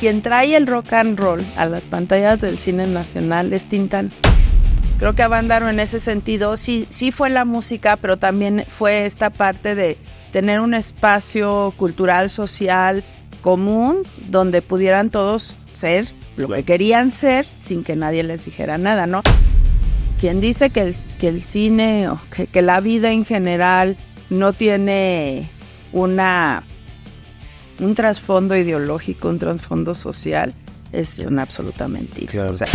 quien trae el rock and roll a las pantallas del cine nacional es Tintán. Creo que Avándaro en ese sentido sí fue la música, pero también fue esta parte de tener un espacio cultural, social, común, donde pudieran todos ser lo que querían ser sin que nadie les dijera nada, ¿no? Quien dice que el cine o que la vida en general no tiene un trasfondo ideológico, un trasfondo social, es una absoluta mentira. Claro. O sea,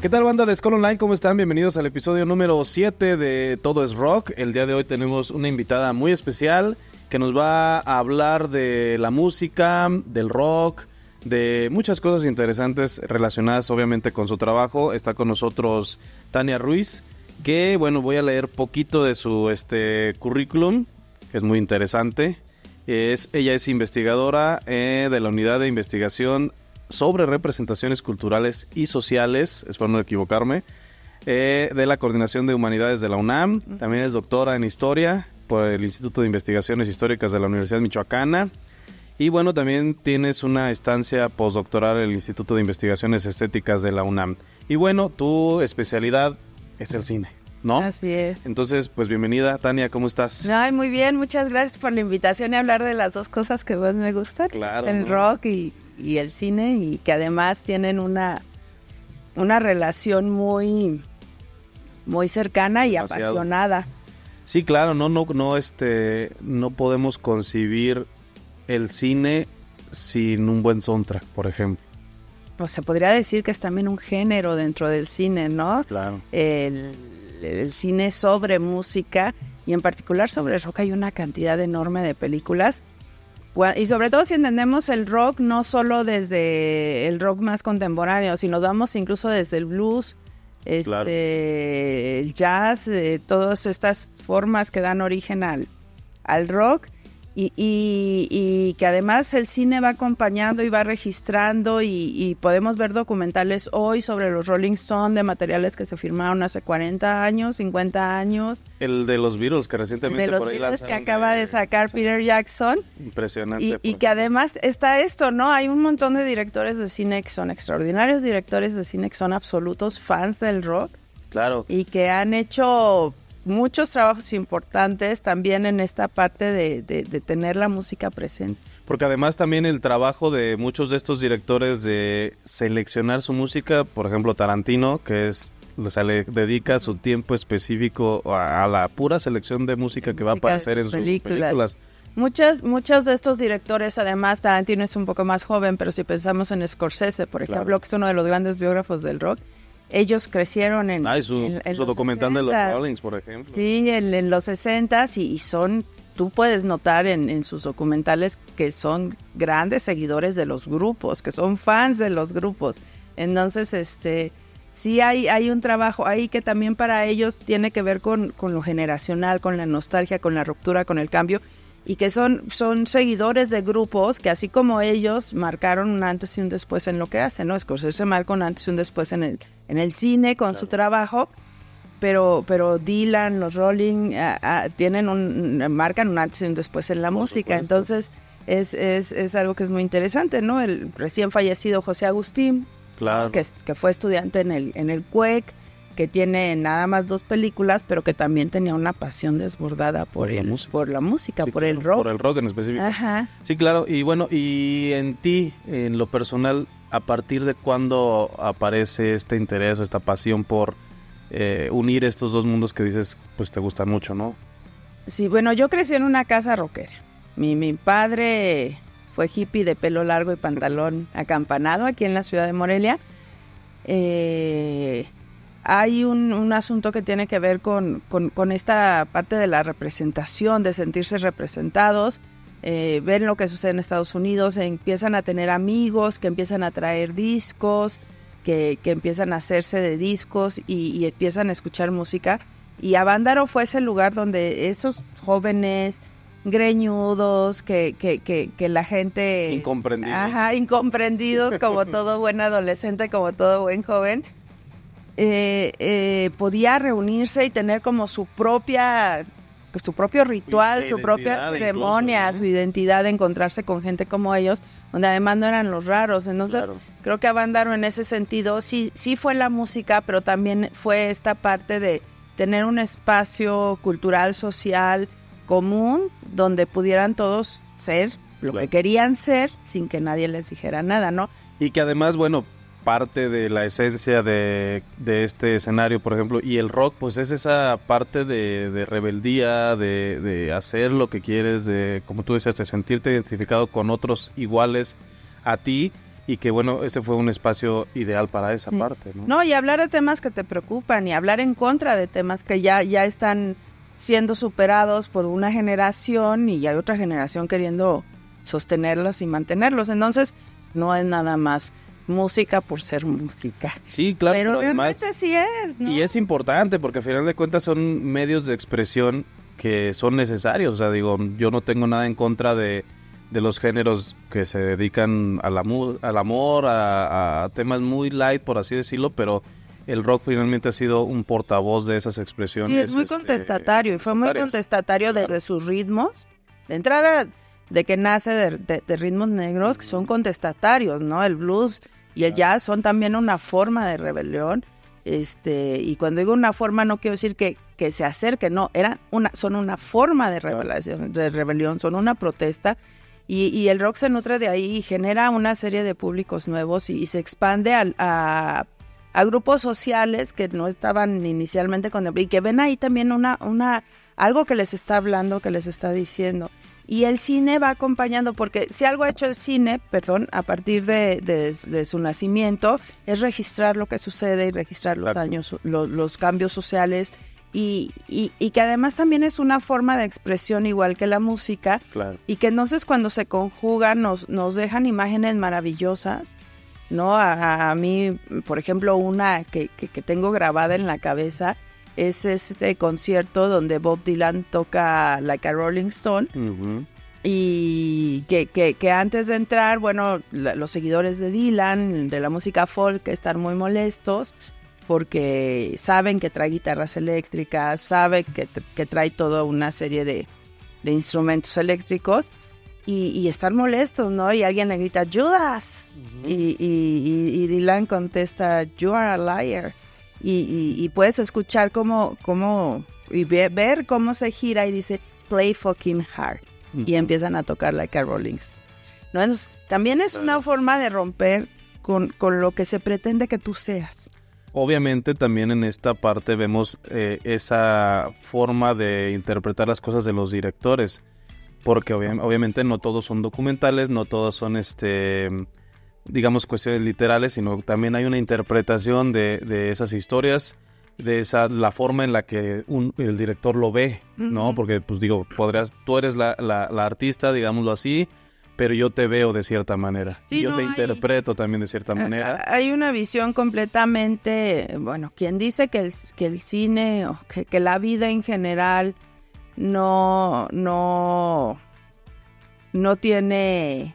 ¿Qué tal, banda de Skull Online? ¿Cómo están? Bienvenidos al episodio número 7 de Todo es Rock. El día de hoy tenemos una invitada muy especial que nos va a hablar de la música, del rock, de muchas cosas interesantes relacionadas obviamente con su trabajo. Está con nosotros Tania Ruiz, que bueno, voy a leer poquito de su currículum, que es muy interesante. Ella es investigadora de la Unidad de Investigación sobre Representaciones Culturales y Sociales, espero no equivocarme, de la Coordinación de Humanidades de la UNAM. También es doctora en Historia por el Instituto de Investigaciones Históricas de la Universidad Michoacana. Y bueno, también tienes una estancia postdoctoral en el Instituto de Investigaciones Estéticas de la UNAM. Y bueno, tu especialidad es el cine, ¿no? Así es. Entonces, pues bienvenida, Tania, ¿cómo estás? Ay, muy bien, muchas gracias por la invitación y hablar de las dos cosas que más me gustan. Claro. El rock y el cine, y que además tienen una relación muy cercana y demasiado apasionada. Sí, claro, no podemos concebir el cine sin un buen soundtrack, por ejemplo. Pues se podría decir que es también un género dentro del cine, ¿no? Claro. El cine sobre música, y en particular sobre rock, hay una cantidad enorme de películas. Y sobre todo si entendemos el rock, no solo desde el rock más contemporáneo, si nos vamos incluso desde el blues, Claro. el jazz, todas estas formas que dan origen al rock, y que además el cine va acompañando y va registrando, y podemos ver documentales hoy sobre los Rolling Stones, de materiales que se firmaron hace 40 años, 50 años. El de los Beatles, que recientemente De los por ahí Beatles que lanzaron acaba de sacar Peter Jackson. Impresionante. Y que además está esto, ¿no? Hay un montón de directores de cine que son extraordinarios directores de cine, que son absolutos fans del rock. Claro. Y que han hecho muchos trabajos importantes también en esta parte de tener la música presente. Porque además también el trabajo de muchos de estos directores de seleccionar su música, por ejemplo Tarantino, que le dedica su tiempo específico a la pura selección de música que va a aparecer en sus películas. Muchos de estos directores, además, Tarantino es un poco más joven, pero si pensamos en Scorsese, por ejemplo, Claro, que es uno de los grandes biógrafos del rock, ellos crecieron en su los documental 60s. de los Rollings, por ejemplo. Sí, en los 60s, y tú puedes notar en sus documentales que son grandes seguidores de los grupos, que son fans de los grupos. Entonces, sí hay un trabajo ahí que también para ellos tiene que ver con lo generacional, con la nostalgia, con la ruptura, con el cambio, y que son seguidores de grupos que, así como ellos, marcaron un antes y un después en lo que hacen, ¿no? Scorsese marca un antes y un después en el cine con su trabajo, pero Dylan, los Rolling marcan un antes y un después en la música. Entonces es algo que es muy interesante, ¿no? El recién fallecido José Agustín, Claro. que fue estudiante en el CUEC, que tiene nada más 2 películas, pero que también tenía una pasión desbordada por la música, Sí, por claro, el rock. Por el rock en específico. Ajá. Sí, claro. Y bueno, y en ti, en lo personal, ¿a partir de cuándo aparece este interés o esta pasión por unir estos dos mundos que dices, pues te gustan mucho, ¿no? Sí, bueno, yo crecí en una casa rockera. Mi padre fue hippie de pelo largo y pantalón acampanado aquí en la ciudad de Morelia. Hay un asunto que tiene que ver con esta parte de la representación, de sentirse representados. Ven lo que sucede en Estados Unidos, empiezan a tener amigos que empiezan a traer discos, que empiezan a hacerse de discos y empiezan a escuchar música. Y Avándaro fue ese lugar donde esos jóvenes greñudos, que la gente... Incomprendidos. Ajá, incomprendidos, como todo buen adolescente, como todo buen joven, podía reunirse y tener como su propio ritual, su propia ceremonia, incluso, ¿no? Su identidad de encontrarse con gente como ellos, donde además no eran los raros. Entonces, creo que Avándaro en ese sentido sí fue la música, pero también fue esta parte de tener un espacio cultural, social, común, donde pudieran todos ser lo que querían ser sin que nadie les dijera nada, ¿no? Y que además, bueno, parte de la esencia de este escenario, por ejemplo, y el rock, pues es esa parte de rebeldía, de hacer lo que quieres, de, como tú decías, de sentirte identificado con otros iguales a ti, y que, bueno, ese fue un espacio ideal para esa parte, ¿no? No, y hablar de temas que te preocupan, y hablar en contra de temas que ya están siendo superados por una generación, y hay otra generación queriendo sostenerlos y mantenerlos. Entonces, no es nada más música por ser música. Sí, claro. Pero realmente además, sí es, ¿no? Y es importante porque al final de cuentas son medios de expresión que son necesarios. O sea, digo, yo no tengo nada en contra de los géneros que se dedican al amor, a temas muy light, por así decirlo, pero el rock finalmente ha sido un portavoz de esas expresiones. Sí, es muy contestatario, y fue muy contestatario desde sus ritmos. De entrada, de que nace de ritmos negros que son contestatarios, ¿no? El blues y el jazz son también una forma de rebelión, y cuando digo una forma no quiero decir que se acerque, no, son una forma de rebelión, son una protesta, y el rock se nutre de ahí y genera una serie de públicos nuevos y se expande a grupos sociales que no estaban inicialmente y que ven ahí también algo que les está hablando, que les está diciendo. Y el cine va acompañando, porque si algo ha hecho el cine, a partir de su nacimiento, es registrar lo que sucede y registrar los cambios sociales, y que además también es una forma de expresión igual que la música, y que entonces cuando se conjugan nos dejan imágenes maravillosas, ¿no? A mí, por ejemplo, una que tengo grabada en la cabeza es este concierto donde Bob Dylan toca Like a Rolling Stone, y que antes de entrar, bueno, los seguidores de Dylan, de la música folk, están muy molestos porque saben que trae guitarras eléctricas, saben que trae toda una serie de instrumentos eléctricos, y están molestos, ¿no? Y alguien le grita, ¡Judas! Y Dylan contesta, ¡You are a liar! Y puedes escuchar y ver cómo se gira y dice, play fucking hard. Y empiezan a tocar Like a Rolling Stone, ¿no? Entonces, también es una forma de romper con lo que se pretende que tú seas. Obviamente también en esta parte vemos esa forma de interpretar las cosas de los directores, porque obviamente no todos son documentales, no todos son digamos, cuestiones literales, sino también hay una interpretación de esas historias, la forma en la que el director lo ve, ¿no? Porque, pues digo, tú eres la artista, digámoslo así, pero yo te veo de cierta manera. Sí, yo te interpreto también de cierta manera. Hay una visión completamente, bueno, quien dice que el cine, o que la vida en general no tiene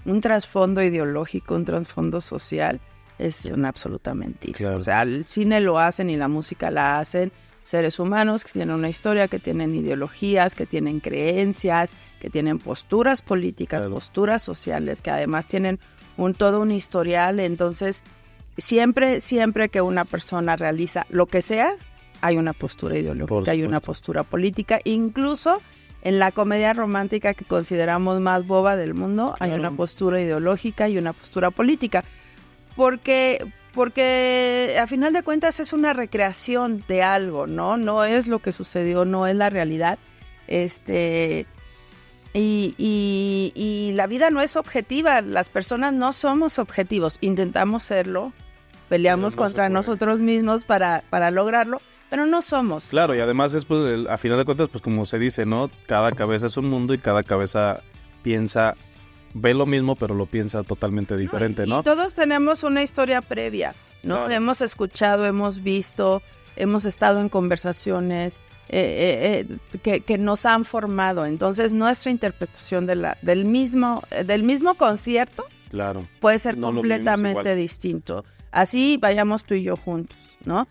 un trasfondo ideológico, un trasfondo social, es una absoluta mentira. Claro. O sea, el cine lo hacen y la música la hacen seres humanos que tienen una historia, que tienen ideologías, que tienen creencias, que tienen posturas políticas, posturas sociales, que además tienen todo un historial. Entonces, siempre que una persona realiza lo que sea, hay una postura ideológica, hay una postura política, incluso en la comedia romántica que consideramos más boba del mundo, hay una postura ideológica y una postura política. Porque a final de cuentas es una recreación de algo, ¿no? No es lo que sucedió, no es la realidad. Y la vida no es objetiva, las personas no somos objetivos, intentamos serlo, peleamos contra nosotros mismos para lograrlo, pero no somos. Claro, y además es, pues, a final de cuentas, pues como se dice, ¿no? Cada cabeza es un mundo y cada cabeza ve lo mismo, pero lo piensa totalmente diferente, ¿no? Y todos tenemos una historia previa, ¿no? Claro. Hemos escuchado, hemos visto, hemos estado en conversaciones que nos han formado. Entonces, nuestra interpretación del mismo concierto, claro, puede ser completamente distinto. así vayamos tú y yo juntos, ¿no?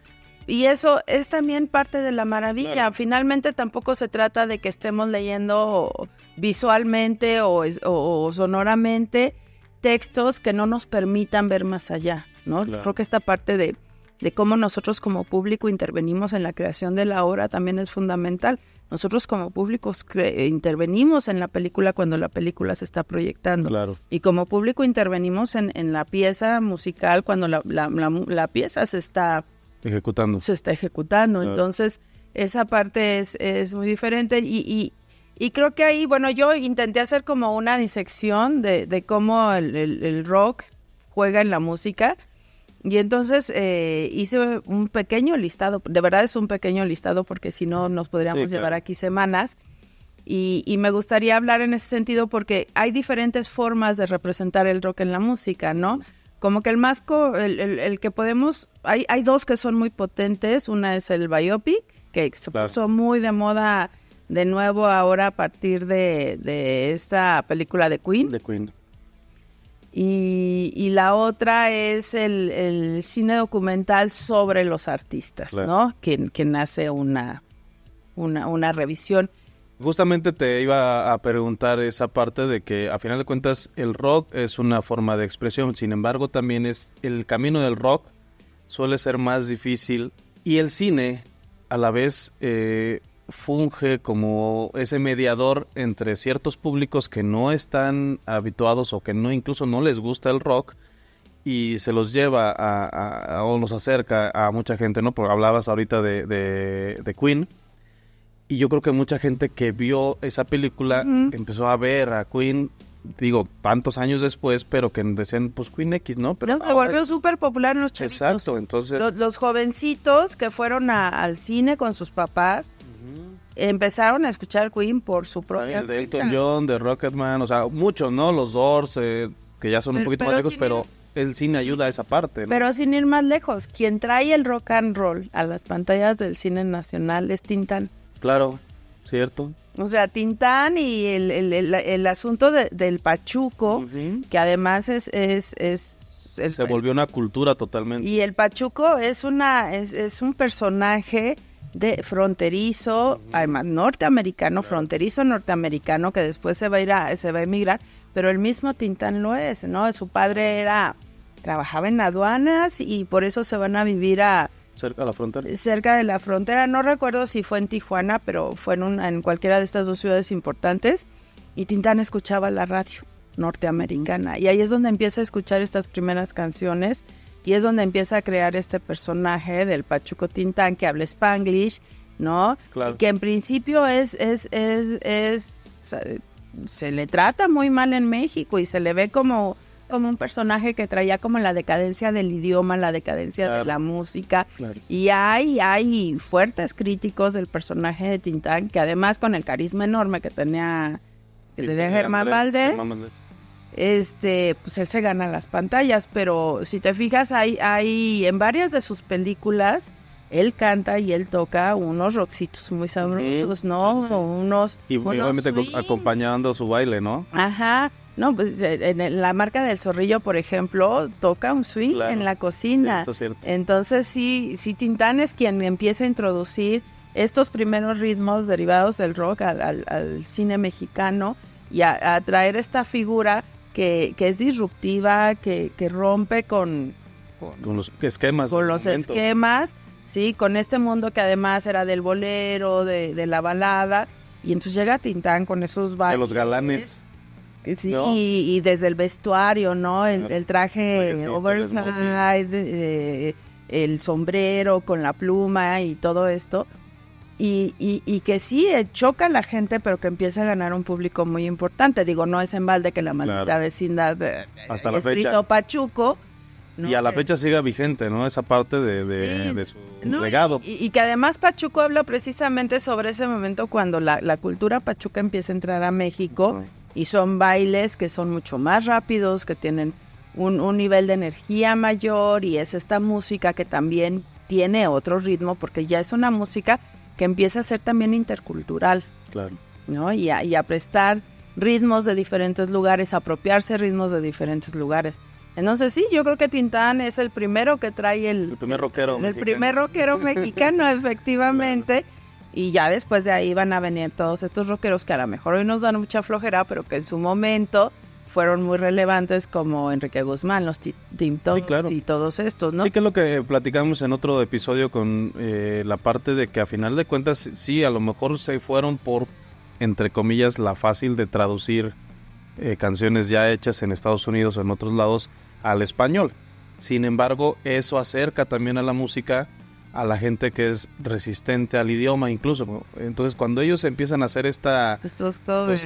Y eso es también parte de la maravilla. Claro. Finalmente tampoco se trata de que estemos leyendo visualmente o sonoramente textos que no nos permitan ver más allá, ¿no? Claro. Creo que esta parte de cómo nosotros como público intervenimos en la creación de la obra también es fundamental. Nosotros como públicos intervenimos en la película cuando la película se está proyectando. Claro. Y como público intervenimos en la pieza musical cuando la pieza se está ejecutando. Claro. Entonces, esa parte es muy diferente y creo que ahí, bueno, yo intenté hacer como una disección de cómo el rock juega en la música. Y entonces hice un pequeño listado, de verdad es un pequeño listado porque si no nos podríamos llevar aquí semanas y me gustaría hablar en ese sentido porque hay diferentes formas de representar el rock en la música, ¿no? Como que el que podemos, hay dos que son muy potentes, una es el biopic, que se puso muy de moda de nuevo ahora a partir de esta película de Queen. De Queen. Y la otra es el cine documental sobre los artistas, claro. ¿no? Que nace una revisión. Justamente te iba a preguntar esa parte de que a final de cuentas el rock es una forma de expresión, sin embargo también el camino del rock suele ser más difícil y el cine a la vez funge como ese mediador entre ciertos públicos que no están habituados o que incluso no les gusta el rock y se los lleva o nos acerca a mucha gente, ¿no? Porque hablabas ahorita de Queen y yo creo que mucha gente que vio esa película empezó a ver a Queen, digo, tantos años después, pero que decían, pues Queen X, ¿no? Pero se volvió súper popular en los chavitos. Exacto, entonces los jovencitos que fueron al cine con sus papás empezaron a escuchar Queen por su propia de Elton John, de Rocketman, o sea, muchos, ¿no? Los Doors, que ya son un poquito más lejos, pero el cine ayuda a esa parte, ¿no? Pero sin ir más lejos, quien trae el rock and roll a las pantallas del cine nacional es Tintán. Claro, cierto. O sea, Tintán y el asunto del pachuco, que además se volvió una cultura totalmente. Y el pachuco es un personaje fronterizo, además norteamericano, claro. Fronterizo norteamericano que después se va a emigrar, pero el mismo Tintán lo es, ¿no? Su padre trabajaba en aduanas y por eso se van a vivir cerca de la frontera. Cerca de la frontera, no recuerdo si fue en Tijuana, pero fue en cualquiera de estas dos ciudades importantes y Tintán escuchaba la radio norteamericana y ahí es donde empieza a escuchar estas primeras canciones. Y es donde empieza a crear este personaje del Pachuco Tintán que habla Spanglish, ¿no? Claro. Y que en principio se le trata muy mal en México y se le ve como un personaje que traía como la decadencia del idioma, la decadencia claro. de la música. Claro. Y hay fuertes críticos del personaje de Tintán, que además con el carisma enorme que tenía Germán Valdés. Pues él se gana las pantallas, pero si te fijas, hay en varias de sus películas, él canta y él toca unos rockcitos muy sabrosos, ¿no? Y obviamente acompañando su baile, ¿no? Ajá, no, pues en La Marca del Zorrillo, por ejemplo, toca un swing claro. en la cocina. Sí, eso es cierto. Entonces sí, Tintán es quien empieza a introducir estos primeros ritmos derivados del rock al cine mexicano y a traer esta figura que es disruptiva, que rompe con los esquemas. Con los esquemas, sí, con este mundo que además era del bolero, de la balada, y entonces llega Tintán con esos bailes. De los galanes. Sí, ¿no? y desde el vestuario, ¿no? El traje oversize, el sombrero con la pluma y todo esto. Y que sí choca a la gente, pero que empieza a ganar un público muy importante. Digo, no es en balde que la maldita claro. vecindad hasta la fecha Pachuco, ¿no? Y a la fecha siga vigente, ¿no? Esa parte de su legado. Y que además Pachuco habla precisamente sobre ese momento cuando la cultura pachuca empieza a entrar a México y son bailes que son mucho más rápidos, que tienen un nivel de energía mayor y es esta música que también tiene otro ritmo porque ya es una música que empieza a ser también intercultural, claro, ¿no? Y a prestar ritmos de diferentes lugares, apropiarse ritmos de diferentes lugares. Entonces sí, yo creo que Tintán es el primero que trae el primer rockero el mexicano. primer rockero mexicano, efectivamente. Claro. Y ya después de ahí van a venir todos estos rockeros que a lo mejor hoy nos dan mucha flojera, pero que en su momento fueron muy relevantes, como Enrique Guzmán, los Tim Tops, sí, claro, y todos estos, ¿no? Sí, que es lo que platicamos en otro episodio con la parte de que a final de cuentas, sí, a lo mejor se fueron por, entre comillas, la fácil de traducir canciones ya hechas en Estados Unidos o en otros lados al español. Sin embargo, eso acerca también a la música a la gente que es resistente al idioma incluso. Entonces, cuando ellos empiezan a hacer estos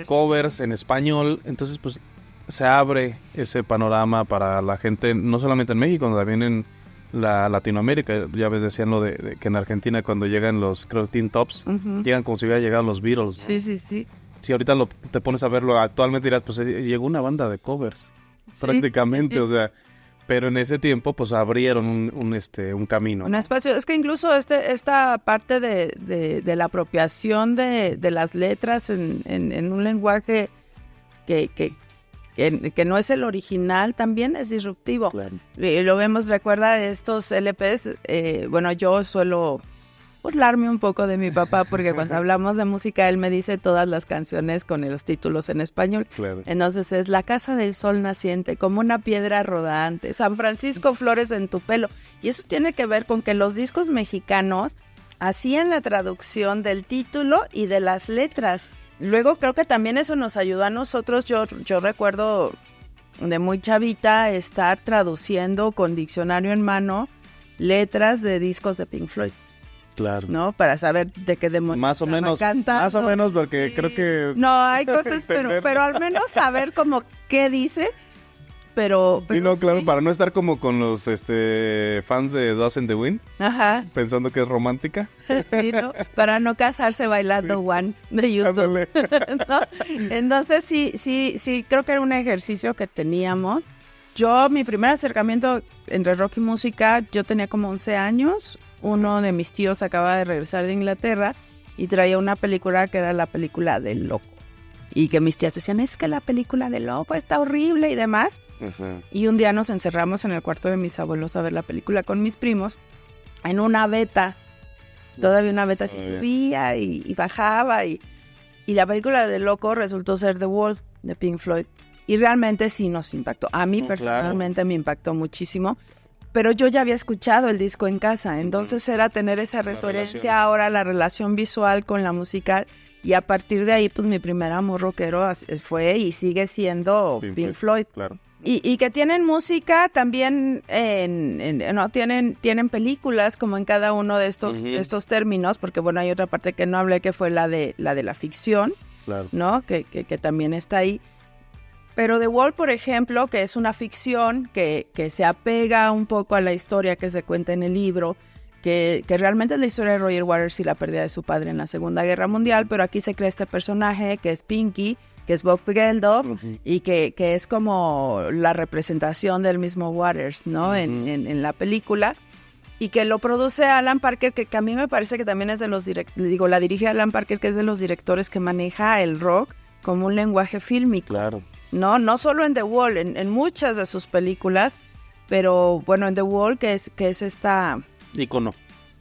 covers en español, entonces pues se abre ese panorama para la gente, no solamente en México, sino también en la Latinoamérica. Ya ves, decían lo de que en Argentina cuando llegan los, creo, Teen Tops, llegan como si hubieran llegado los Beatles, ¿no? Sí. Si ahorita te pones a verlo actualmente dirás, pues llegó una banda de covers, prácticamente, o sea, pero en ese tiempo pues abrieron un camino. Un espacio, es que incluso esta parte de la apropiación de las letras en un lenguaje que no es el original, también es disruptivo. Claro. Lo vemos, recuerda estos LPs, bueno, yo suelo burlarme un poco de mi papá porque cuando hablamos de música él me dice todas las canciones con los títulos en español. Claro. Entonces es La Casa del Sol Naciente, Como una piedra rodante, San Francisco, Flores en tu pelo. Y eso tiene que ver con que los discos mexicanos hacían la traducción del título y de las letras. Luego creo que también eso nos ayudó a nosotros. Yo recuerdo de muy chavita estar traduciendo con diccionario en mano letras de discos de Pink Floyd. Claro. ¿No? Para saber de qué demonios más o menos, porque sí, creo que... No, hay cosas, pero al menos saber como qué dice, pero sí, no, claro, sí, para no estar como con los fans de Dust in the Wind, ajá, pensando que es romántica. Sí, ¿no? Para no casarse bailando sí, One de YouTube. ¿No? Entonces sí, creo que era un ejercicio que teníamos. Mi primer acercamiento entre rock y música, yo tenía como 11 años. Uno de mis tíos acaba de regresar de Inglaterra y traía una película que era la película del Loco. Y que mis tías decían, es que la película del Loco está horrible y demás. Uh-huh. Y un día nos encerramos en el cuarto de mis abuelos a ver la película con mis primos en una beta. Todavía una beta se subía y bajaba. Y la película del Loco resultó ser The Wall de Pink Floyd. Y realmente sí nos impactó. A mí personalmente claro, me impactó muchísimo. Pero yo ya había escuchado el disco en casa, entonces era tener esa referencia ahora, la relación visual con la musical, y a partir de ahí, pues mi primer amor rockero fue y sigue siendo Pink Floyd. Claro. Y que tienen música también, no tienen películas como en cada uno de estos términos, porque bueno, hay otra parte que no hablé que fue la de la ficción, claro, ¿no? Que también está ahí. Pero The Wall, por ejemplo, que es una ficción que se apega un poco a la historia que se cuenta en el libro, que realmente es la historia de Roger Waters y la pérdida de su padre en la Segunda Guerra Mundial, pero aquí se crea este personaje que es Pinky, que es Bob Geldof, uh-huh, y que es como la representación del mismo Waters, ¿no? Uh-huh. En la película, y que lo produce Alan Parker, que a mí me parece que también es de los la dirige Alan Parker, que es de los directores que maneja el rock como un lenguaje fílmico. Claro. No solo en The Wall, en muchas de sus películas, pero bueno, en The Wall, que es esta... ícono.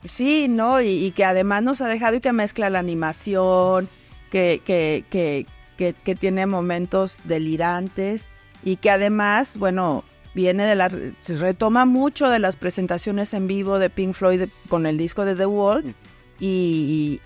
Sí, ¿no? Y que además nos ha dejado y que mezcla la animación, que tiene momentos delirantes y que además, bueno, se retoma mucho de las presentaciones en vivo de Pink Floyd con el disco de The Wall. Y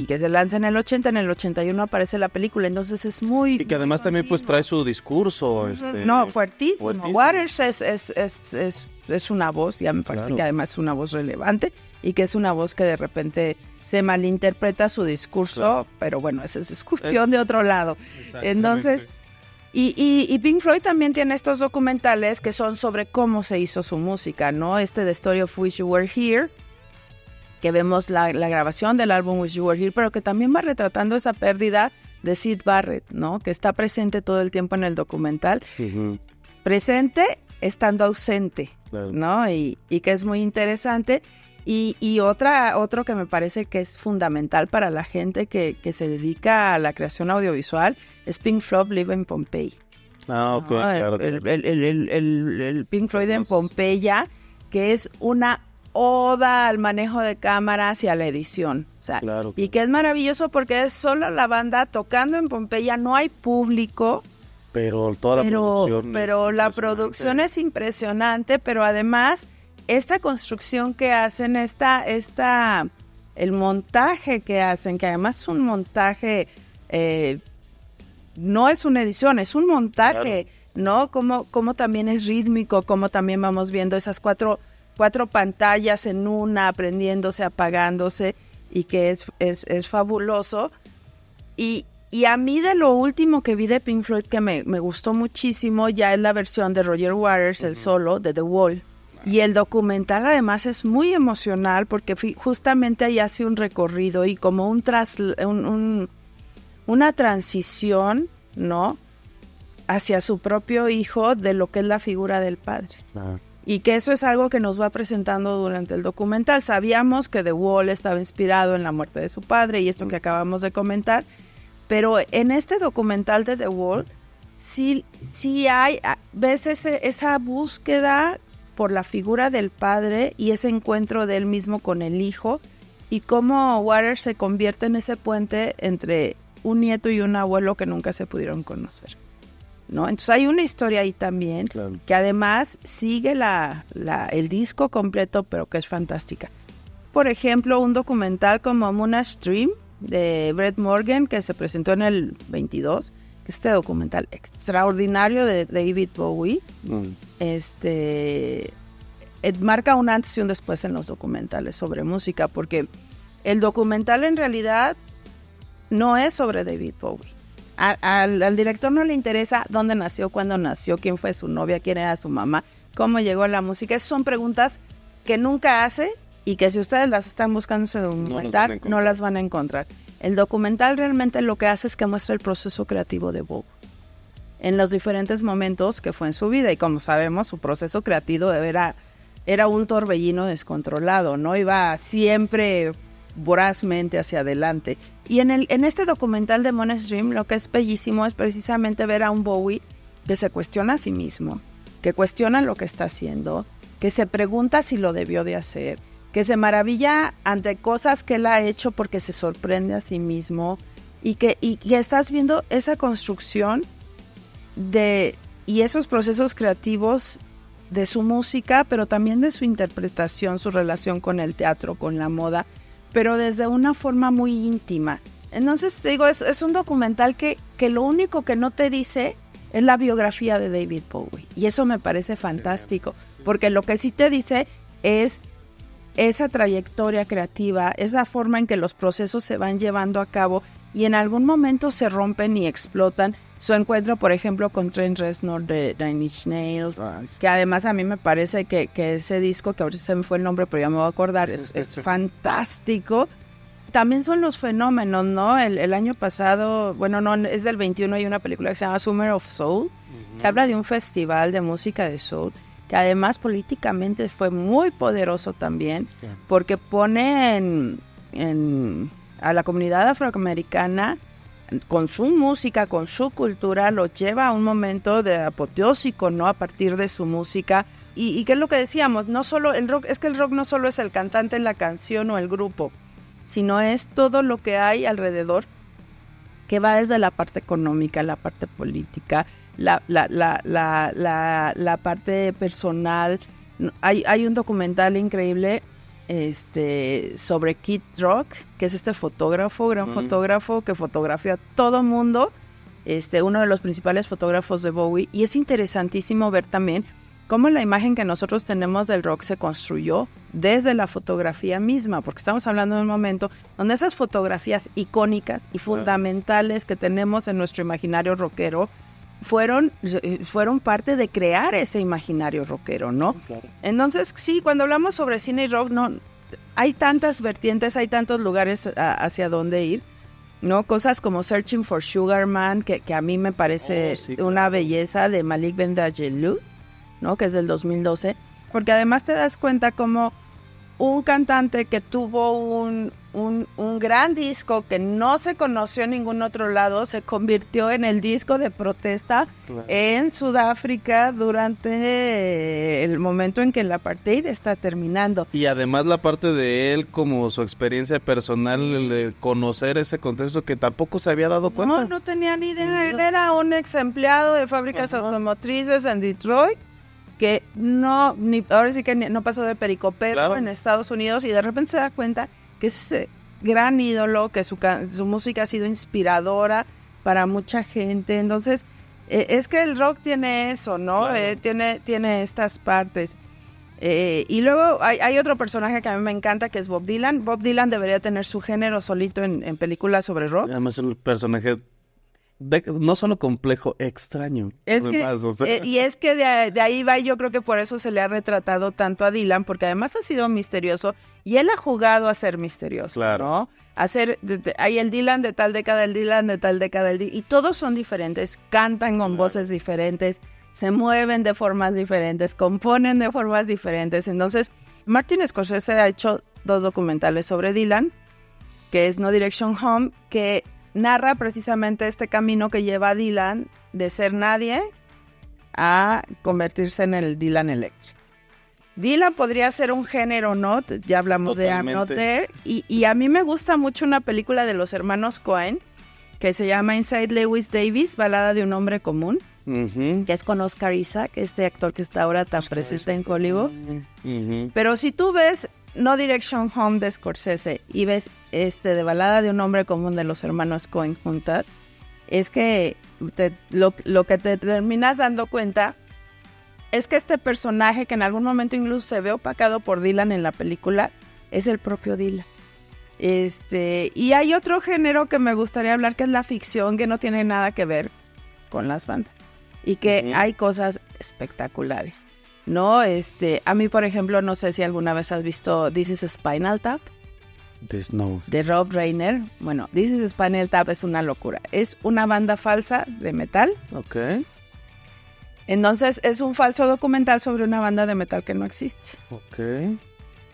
que se lanza en el 80, en el 81 aparece la película, entonces es muy... Y que además también pues trae su discurso. No, fuertísimo. Waters es una voz, ya me parece que además es una voz relevante y que es una voz que de repente se malinterpreta su discurso, pero bueno, esa es discusión de otro lado. Entonces, y Pink Floyd también tiene estos documentales que son sobre cómo se hizo su música, ¿no? The Story of Wish You Were Here, que vemos la grabación del álbum Wish You Were Here, pero que también va retratando esa pérdida de Syd Barrett, ¿no? Que está presente todo el tiempo en el documental. Uh-huh. Presente estando ausente, claro, ¿no? Y que es muy interesante. Y otro que me parece que es fundamental para la gente que se dedica a la creación audiovisual es Pink Floyd Live in Pompeii. Ok, ¿no? claro. El Pink Floyd en Pompeya, que es una oda al manejo de cámaras y a la edición. O sea, Claro. y que es maravilloso porque es solo la banda tocando en Pompeya, no hay público. Pero toda la producción. Pero la producción es impresionante, pero además esta construcción que hacen, el montaje que hacen, que además es un montaje, no es una edición, es un montaje, claro. ¿No? Como también es rítmico, como también vamos viendo esas cuatro pantallas en una, prendiéndose, apagándose, y que es fabuloso. Y a mí de lo último que vi de Pink Floyd que me gustó muchísimo ya es la versión de Roger Waters, el solo de The Wall. Y el documental además es muy emocional porque justamente ahí hace un recorrido y como una transición, ¿no? Hacia su propio hijo de lo que es la figura del padre. Y que eso es algo que nos va presentando durante el documental. Sabíamos que The Wall estaba inspirado en la muerte de su padre y esto que acabamos de comentar. Pero en este documental de The Wall, sí ves esa búsqueda por la figura del padre y ese encuentro de él mismo con el hijo y cómo Waters se convierte en ese puente entre un nieto y un abuelo que nunca se pudieron conocer, ¿no? Entonces hay una historia ahí también, claro, que además sigue el disco completo, pero que es fantástica. Por ejemplo, un documental como Moonage Dream, de Brett Morgen, que se presentó en el 22, este documental extraordinario de David Bowie, marca un antes y un después en los documentales sobre música, porque el documental en realidad no es sobre David Bowie. Al director no le interesa dónde nació, cuándo nació, quién fue su novia, quién era su mamá, cómo llegó a la música. Esas son preguntas que nunca hace y que si ustedes las están buscando en ese documental, no las van a encontrar. El documental realmente lo que hace es que muestra el proceso creativo de Bowie en los diferentes momentos que fue en su vida. Y como sabemos, su proceso creativo era un torbellino descontrolado, ¿no? Iba siempre vorazmente hacia adelante. Y en este documental de Moonage Dream, lo que es bellísimo es precisamente ver a un Bowie que se cuestiona a sí mismo, que cuestiona lo que está haciendo, que se pregunta si lo debió de hacer, que se maravilla ante cosas que él ha hecho porque se sorprende a sí mismo y que estás viendo esa construcción y esos procesos creativos de su música, pero también de su interpretación, su relación con el teatro, con la moda, pero desde una forma muy íntima. Entonces, te digo, es un documental que lo único que no te dice es la biografía de David Bowie. Y eso me parece fantástico, porque lo que sí te dice es esa trayectoria creativa, esa forma en que los procesos se van llevando a cabo y en algún momento se rompen y explotan. Su encuentro, por ejemplo, con Trent Reznor de Nine Inch Nails, que además a mí me parece que ese disco, que ahorita se me fue el nombre, pero ya me voy a acordar, es fantástico. También son los fenómenos, ¿no? El año pasado, bueno, no, es del 21, hay una película que se llama Summer of Soul, que habla de un festival de música de soul, que además políticamente fue muy poderoso también, porque pone a la comunidad afroamericana con su música, con su cultura, lo lleva a un momento de apoteósico, ¿no? A partir de su música. Y qué es lo que decíamos, no solo el rock, es que el rock no solo es el cantante, la canción o el grupo, sino es todo lo que hay alrededor, que va desde la parte económica, la parte política, la parte personal. Hay un documental increíble sobre Kid Rock, que es este fotógrafo, gran fotógrafo que fotografía a todo mundo, uno de los principales fotógrafos de Bowie, y es interesantísimo ver también cómo la imagen que nosotros tenemos del rock se construyó desde la fotografía misma, porque estamos hablando de un momento donde esas fotografías icónicas y fundamentales que tenemos en nuestro imaginario rockero fueron parte de crear ese imaginario rockero, ¿no? Claro. Entonces, sí, cuando hablamos sobre cine y rock, no, hay tantas vertientes, hay tantos lugares hacia donde ir, ¿no? Cosas como Searching for Sugar Man, que a mí me parece una belleza, de Malik Bendagelou, ¿no? Que es del 2012, porque además te das cuenta como un cantante que tuvo un un gran disco que no se conoció en ningún otro lado, se convirtió en el disco de protesta en Sudáfrica durante el momento en que el apartheid está terminando. Y además la parte de él, como su experiencia personal, el conocer ese contexto que tampoco se había dado cuenta. No tenía ni idea. Él era un ex empleado de fábricas automotrices en Detroit, que ahora sí que no pasó de pericopero en Estados Unidos, y de repente se da cuenta que es ese gran ídolo, que su música ha sido inspiradora para mucha gente. Entonces, es que el rock tiene eso, ¿no? Claro. Tiene estas partes. Y luego hay otro personaje que a mí me encanta, que es Bob Dylan. Bob Dylan debería tener su género solito en películas sobre rock. Además es un personaje no solo complejo, extraño. Y es que de ahí va, yo creo que por eso se le ha retratado tanto a Dylan, porque además ha sido misterioso y él ha jugado a ser misterioso, claro, ¿no? Hay el Dylan de tal década, el Dylan de tal década, y todos son diferentes, cantan con voces diferentes, se mueven de formas diferentes, componen de formas diferentes. Entonces, Martin Scorsese ha hecho 2 documentales sobre Dylan, que es No Direction Home, que narra precisamente este camino que lleva a Dylan de ser nadie a convertirse en el Dylan eléctrico. Dylan podría ser un género, ¿no? Ya hablamos de I'm Not There. Y a mí me gusta mucho una película de los hermanos Coen que se llama Inside Lewis Davis, balada de un hombre común, que es con Oscar Isaac, este actor que está ahora tan presente en Hollywood. Pero si tú ves No Direction Home de Scorsese y ves de balada de un hombre común de los hermanos Coen juntas, es que lo que te terminas dando cuenta es que este personaje, que en algún momento incluso se ve opacado por Dylan en la película, es el propio Dylan. Y hay otro género que me gustaría hablar, que es la ficción, que no tiene nada que ver con las bandas y que hay cosas espectaculares, ¿no? A mí, por ejemplo, no sé si alguna vez has visto This is Spinal Tap. No. De Rob Reiner. Bueno, This is Spinal Tap es una locura. Es una banda falsa de metal. Ok. Entonces, es un falso documental sobre una banda de metal que no existe. Ok.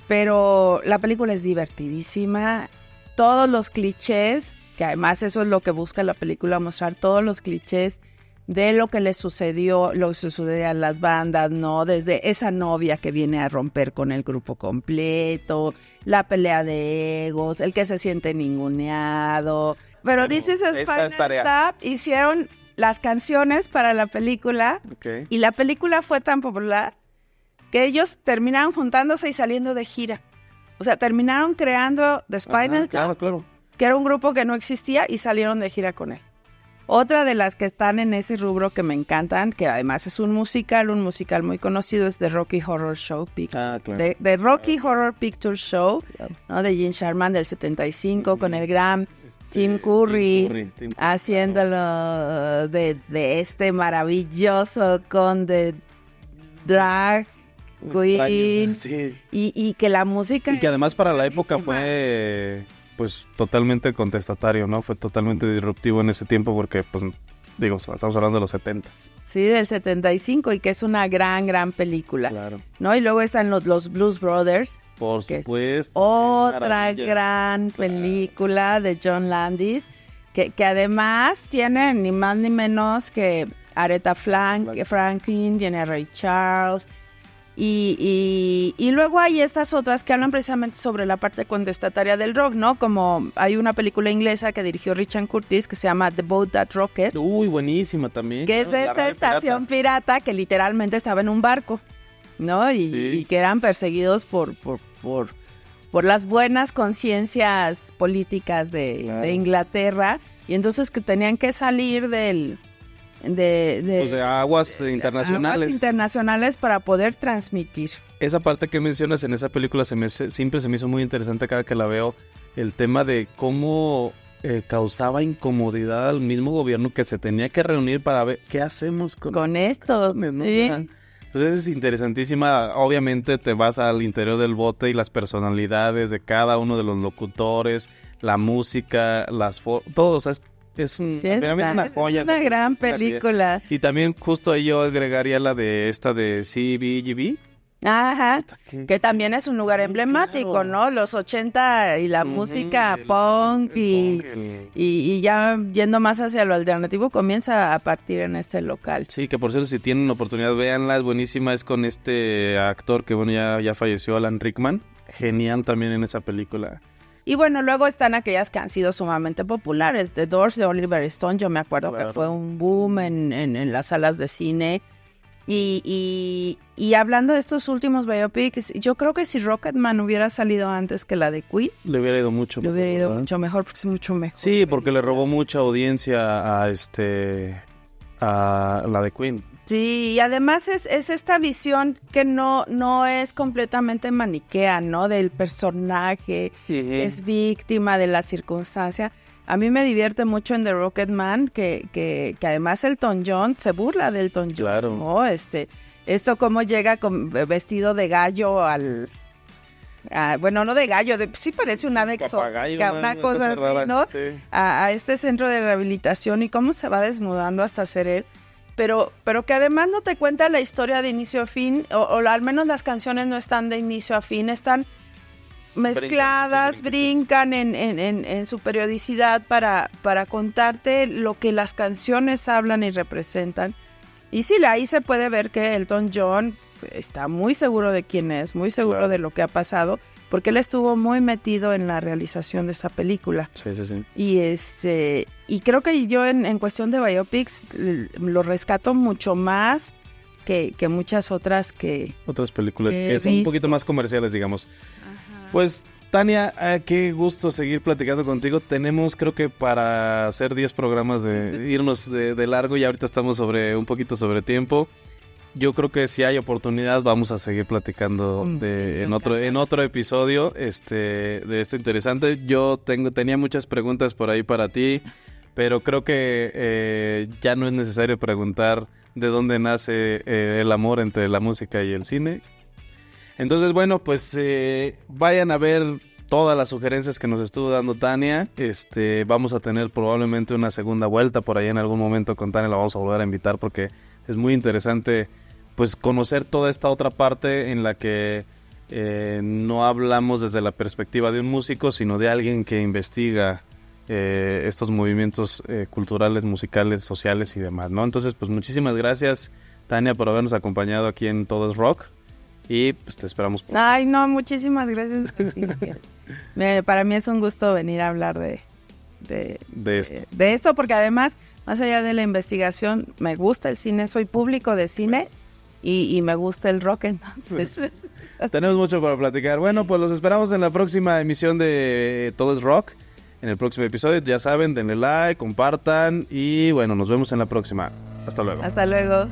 Pero la película es divertidísima. Todos los clichés, que además eso es lo que busca la película, mostrar todos los clichés de lo que le sucedió, lo que sucede a las bandas, ¿no? Desde esa novia que viene a romper con el grupo completo, la pelea de egos, el que se siente ninguneado. Pero dices Spinal Tap, hicieron las canciones para la película, y la película fue tan popular que ellos terminaron juntándose y saliendo de gira. O sea, terminaron creando The Spinal Tap, claro, que era un grupo que no existía, y salieron de gira con él. Otra de las que están en ese rubro que me encantan, que además es un musical muy conocido, es The Rocky Horror Show Picture. Claro. The Rocky Horror Picture Show, ¿no? De Gene Sharman del 75, con el gran Tim Curry haciéndolo de este maravilloso conde drag queen, sí. y que la música... Y que además para la época fue... pues totalmente contestatario, ¿no? Fue totalmente disruptivo en ese tiempo porque, pues, digo, estamos hablando de los 70. Sí, del 75, y que es una gran película. Claro. ¿No? Y luego están los Blues Brothers. Por supuesto. Otra gran película de John Landis, que además tiene ni más ni menos que Aretha Franklin, tiene Ray Charles. Y luego hay estas otras que hablan precisamente sobre la parte contestataria del rock, ¿no? Como hay una película inglesa que dirigió Richard Curtis que se llama The Boat That Rocked. Uy, buenísima también. Que es de esta estación pirata que literalmente estaba en un barco, ¿no? Y que eran perseguidos por las buenas conciencias políticas de Inglaterra, y entonces que tenían que salir de aguas internacionales. Aguas internacionales para poder transmitir. Esa parte que mencionas en esa película siempre se me hizo muy interesante cada que la veo, el tema de cómo causaba incomodidad al mismo gobierno, que se tenía que reunir para ver qué hacemos con esto, ¿no? Sí. Entonces es interesantísima. Obviamente te vas al interior del bote y las personalidades de cada uno de los locutores, la música, todo, o sea, es una joya. Es una gran película. Y también justo ahí yo agregaría la de esta de CBGB. Ajá, que también es un lugar emblemático, claro. ¿no? Los 80 y la música el punk punk, y ya yendo más hacia lo alternativo comienza a partir en este local. Sí, que por cierto, si tienen oportunidad, véanla, es buenísima, es con este actor que, bueno, ya falleció, Alan Rickman, genial también en esa película. Y bueno, luego están aquellas que han sido sumamente populares. The Doors de Oliver Stone, yo me acuerdo que fue un boom en las salas de cine. Y hablando de estos últimos biopics, yo creo que si Rocketman hubiera salido antes que la de Queen, Le hubiera ido mucho le mejor, hubiera ido ¿verdad? mucho mejor, porque es mucho mejor. Sí, porque le robó mucha audiencia a la de Queen. Sí, y además es esta visión que no es completamente maniquea, ¿no? Del personaje que es víctima de la circunstancia. A mí me divierte mucho en The Rocketman que además Elton John se burla de Elton John, Claro. ¿no? Esto cómo llega vestido de gallo bueno, no de gallo, sí parece un ave exótica, una cosa así, rara, ¿no? sí. A este centro de rehabilitación y cómo se va desnudando hasta ser él. Pero que además no te cuenta la historia de inicio a fin, o al menos las canciones no están de inicio a fin, están mezcladas, brincan en su periodicidad para contarte lo que las canciones hablan y representan. Y sí, ahí se puede ver que Elton John está muy seguro de quién es, muy seguro de lo que ha pasado, porque él estuvo muy metido en la realización de esa película. Sí. Y creo que yo en cuestión de biopics lo rescato mucho más que muchas otras Otras películas que que he son un visto. poquito más comerciales, digamos. Pues, Tania, qué gusto seguir platicando contigo. Tenemos, creo que para hacer 10 programas de irnos de largo, y ahorita estamos un poquito sobre tiempo. Yo creo que si hay oportunidad vamos a seguir platicando en otro episodio de esto interesante. Yo tenía muchas preguntas por ahí para ti, pero creo que ya no es necesario preguntar de dónde nace el amor entre la música y el cine. Entonces, bueno, pues vayan a ver todas las sugerencias que nos estuvo dando Tania. Vamos a tener probablemente una segunda vuelta por ahí en algún momento con Tania. La vamos a volver a invitar porque es muy interesante pues conocer toda esta otra parte en la que no hablamos desde la perspectiva de un músico, sino de alguien que investiga estos movimientos culturales, musicales, sociales y demás, ¿no? Entonces, pues muchísimas gracias, Tania, por habernos acompañado aquí en Todo es Rock. Y pues te esperamos. Ay, no, muchísimas gracias. Para mí es un gusto venir a hablar de esto, porque además, más allá de la investigación, me gusta el cine, soy público de cine y me gusta el rock, entonces. Tenemos mucho para platicar. Bueno, pues los esperamos en la próxima emisión de Todo es Rock. En el próximo episodio, ya saben, denle like, compartan y bueno, nos vemos en la próxima. Hasta luego. Hasta luego.